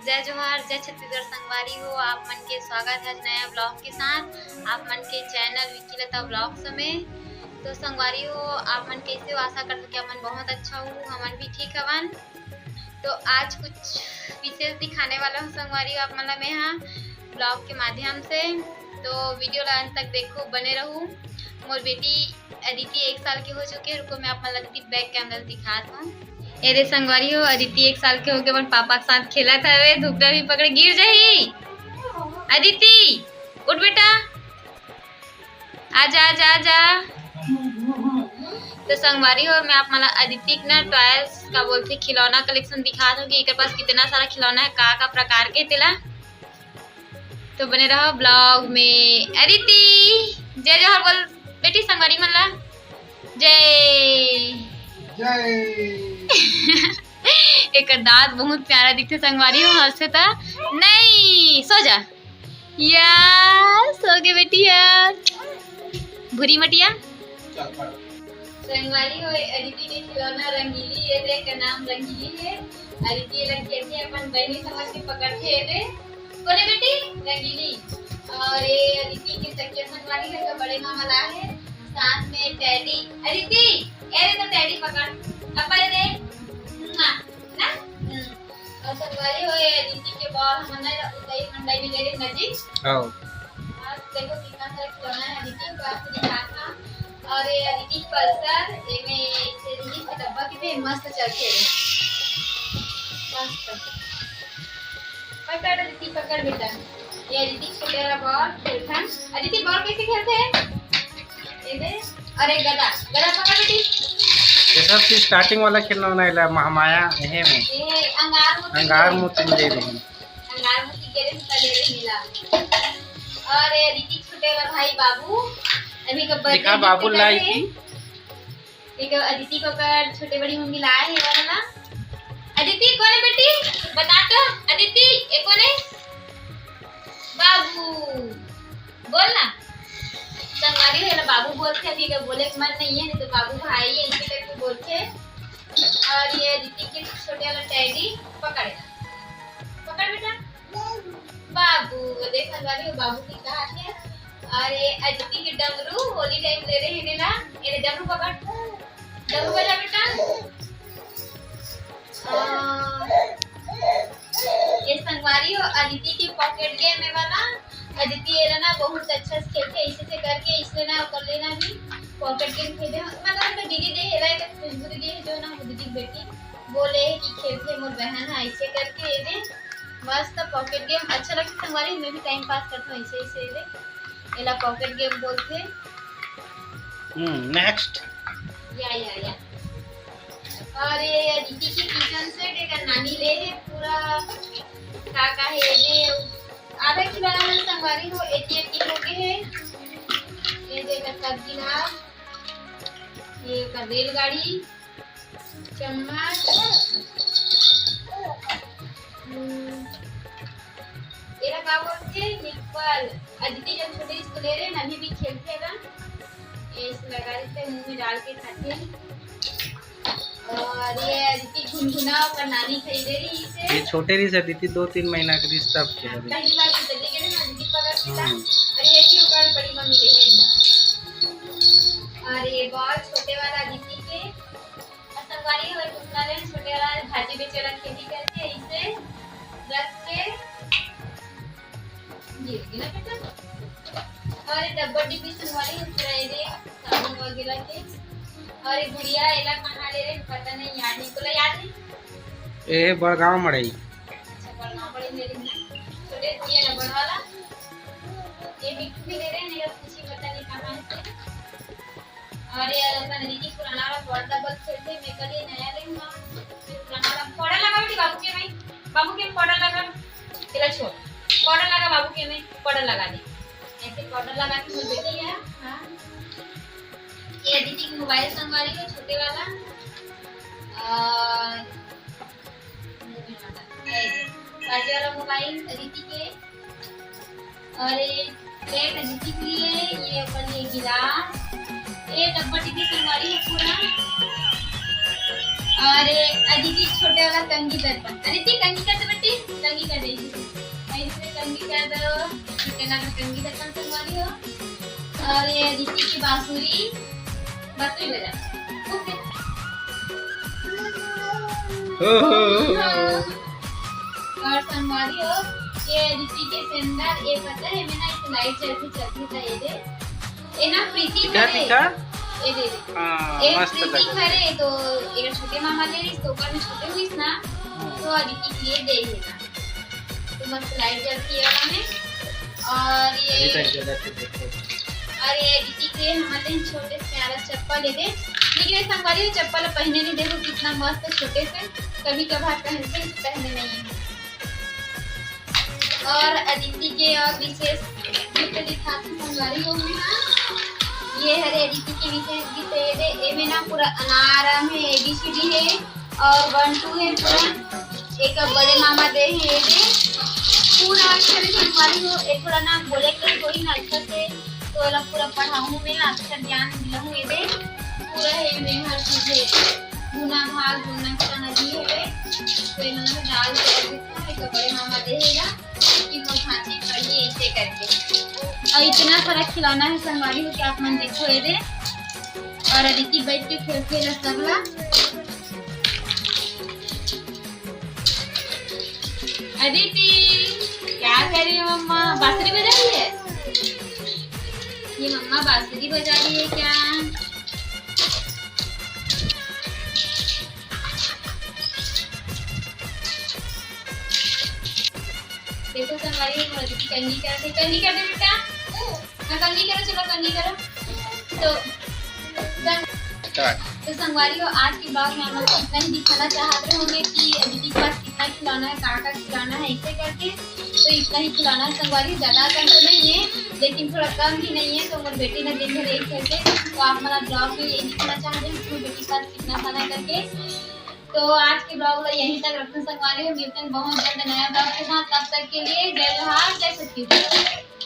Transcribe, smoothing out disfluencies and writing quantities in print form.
जय जोहार, जय छत्तीसगढ़ संगवारी हो। आप मन के स्वागत है नया ब्लॉग के साथ आप मन के चैनल विकी लता ब्लॉग्स में। तो संगवारी हो, आप मन कैसे हो? आशा करते कि आप मन बहुत अच्छा हो, हमन भी ठीक हवन। तो आज कुछ विशेष दिखाने वाला हूँ संगवारी हो आप मन ला मैं हाँ ब्लॉग के माध्यम से। तो वीडियो ला अंत तक देखो, बने रहूँ। मोर बेटी अदिति 1 साल की हो चुकी है। रुको मैं आप मन ला बैक कैमरा दिखात हूँ। एरे संगवारी हो, अदिति 1 साल के हो गए, पापा के साथ खेलत हवे। धुपड़ा भी पकड़े गिर जाही। अदिति उठ बेटा, आजा आजा आजा। तो संगवारी हो, मैं आप मला अदिति ना टॉयज का बोलते खिलौना कलेक्शन दिखा दूँ कि एक पास कितना सारा खिलौना है, का प्रकार के तेला। तो बने रहो ब्लॉग में। अदिति जय जोहार बोल बेटी संगवारी मन ला। जय जय। एक दांत बहुत प्यारा दिखते संगवारी हो, हंसे था नहीं। सो जा यार, सो गए बेटी यार। भूरी मटिया संगवारी हो, अदिति के खिलौना रंगीली है, रे का नाम रंगीली है। अदिति लड़की है अपन बहनी समझ के पकड़ते है रे। बोले बेटी रंगीली। और ये अदिति की तकिया संगवारी है, तो बड़े मामा ला है, साथ में टैडी। अदिति ये तो टैडी पकड़ अपन रे ना। और संगवारी हो, अदिति के बॉल हमने उदय मंडई में ले रे नजीक। आओ आज देखो कितना सारा खिलौना है अदिति को आपको दिखाता। और ये अदिति पल्सर में सेरिंग का डब्बा कितने मस्त चलते हैं। मस्त पकड़ अदिति, पकड़ बेटा। ये अदिति छोटे वाला बॉल खेलता। अदिति बॉल कैसे खेलते हैं? ये दे। अरे गदा गदा पकड़ बेटी। ये सब चीज स्टार्टिंग वाला खिलौना है महामाया है में ये अंगार मोती दे रही। अंगार मोती के रे ले रे मिला। और ये अदिति छोटे वाला भाई बाबू अभी का बर्थडे दिखा बाबू लाई की। एक अदिति को कर छोटे बड़ी मम्मी लाए है वाला ना। अदिति कौन है बेटी बता तो। अदिति ये कौन है? बाबू बोल ना। संगवारी है ना बाबू बोलते, अभी का बोले मन नहीं है, नहीं तो बाबू भाई है इनके करके बोलते। और ये अदिति के छोटे वाला टैडी पकड़ पकड़ बेटा। बाबू देख संगवारी बाबू की कहा है। और ये अदिति के डमरू होली टाइम ले रहे हैं ना। ये डमरू पकड़, डमरू बजा बेटा। ये संगवारी हो अदिति की पॉकेट गेम है वाला। अदिति ये ना बहुत अच्छा से खेलते, इसे से करके इसलिए ना कर लेना भी पॉकेट गेम खेलते। मतलब तो दीदी दे हेला है, खुशबू दीदी है जो ना दीदी बेटी बोले कि खेलते मोर बहन है ऐसे करके। ये दे मस्त पॉकेट गेम अच्छा लगता संगवारी, मैं भी टाइम पास करता हूँ ऐसे ऐसे। दे एला पॉकेट गेम बोलते। नेक्स्ट या और ये अदिति की किचन सेट एक नानी ले है पूरा का है। ये आधा किलो वाला संगवारी हो 1 किलो के है। ये देखा सब्जी ना, ये का रेलगाड़ी, चम्मच, ये का बोलते निप्पल। अदिति जब छोटे इसको ले रहे ना अभी भी खेलते हैं ना, ये इस लगा देते मुंह में डाल के खाते। और ये अदिति गुनगुना और नानी खरीदे रही इसे। ये छोटे रही से अदिति 2-3 महीना के रिश्ता के पहली बार तो जल्दी के ना अदिति पकड़ता। और ये की ऊपर बड़ी मम्मी ले गई। और ये बहुत छोटे वाला अदिति के संगवारी है, टुकड़ा ले छोटे वाला भाजी बेचे वाला खेती करके इसे रख के ये ना बेटा। और ये डब्बा डिब्बी संगवारी पूरा ये साबुन वगैरह के। और ये गुड़िया एला कहाँ ले रहे पता नहीं, याद नहीं बोला। याद नहीं ए बड़गांव मड़ई। अच्छा बड़गांव मड़ई ले रही ना छोटे ये ना बड़ा वाला। ये बिट्टू भी ले रहे हैं, नहीं खुशी पता नहीं कहाँ है। और ये अपन दीदी पुराना वाला पर्दा बल खेलते मैं कल ये नया ले हूँ। पुराना वाला पाउडर लगा बेटी बाबू के में, बाबू के पाउडर लगा तेरा छोड़ पाउडर लगा बाबू के में, पाउडर लगा दे ऐसे पाउडर लगा के बोल बेटी यार। हाँ ये अदिति की मोबाइल संगवारी हो छोटे वाला। काटे वाला मोबाइल अदिति के। और ये प्लेट अदिति के लिए, ये अपन ये गिलास, ये डब्बा टिब्बी संगवारी है पूरा। और अदिति छोटे वाला कंघी दर्पण। अदिति कंघी कर दे बेटी, कंघी कर दे। मेला का कंगी दर्शन संगवारी हो। और ये दीदी की बांसुरी बजा और संगवारी हो ये ऋषि के सेंदर एक पता है मैं ना इस लाइट चलती था ये ना प्रीति करे ये दे ये प्रीति करे तो ये छोटे मामा ले रही तो ऊपर में छोटे हुई ना तो अदिति के लिए दे देना तो मस्त लाइट जलती है हमें। और ये अदिति के लिए हमारे छोटे से प्यारा चप्पल ले दे लेकिन संगवारी चप्पल पहने नहीं देखो कितना मस्त छोटे से कभी कभार पहनते पहने नहीं है। और अदिति के और विशेष गिफ्ट दिखाती संगवारी हो ये हरे अदिति के विशेष गिफ्ट ये में ना पूरा अनार में ABCD है और 1 2 है पूरा एक बड़े मामा दे है ये पूरा अक्षर संगवारी हो एक थोड़ा ना बोले के कोई ना अच्छा से तो अलग पूरा पढ़ाऊं में अक्षर ज्ञान दिलाऊं ये दे पूरा है में हर चीज है गुना भाग गुना का नदी है तो इन्होंने डाल के एक बड़े मामा देगा कि वो भांति पढ़िए ऐसे करके। और इतना सारा खिलौना है संगवारी हो कि आप मन देखो ये दे और अदिति बैठ के खेलते रसगुल्ला। अदिति क्या कर रही है मम्मा बांसुरी बजा रही है ये मम्मा बांसुरी बजा रही है क्या। देखो संगवारी कंगी कर दे बेटा कंगी करो चलो कंगी करो तो संगवारी हो आज के ब्लॉग में हम लोग इतना ही दिखाना चाहते होंगे कि अदिति के पास कितना खिलौना है का खिलौना है ऐसे करके तो इतना ही खिलौना है संगवारी ज़्यादा कम तो नहीं है लेकिन थोड़ा कम भी नहीं है तो मेरी बेटी ने दिन भर एक करके तो आप हमारा ब्लॉग में यही दिखाना चाहते हैं कि बेटी के पास कितना खाना करके। तो आज के ब्लॉग को यहीं तक रखते संगवारी हो मिलते हैं बहुत जल्द नया ब्लॉग के साथ तब तक के लिए जय जोहार जय छत्तीसगढ़।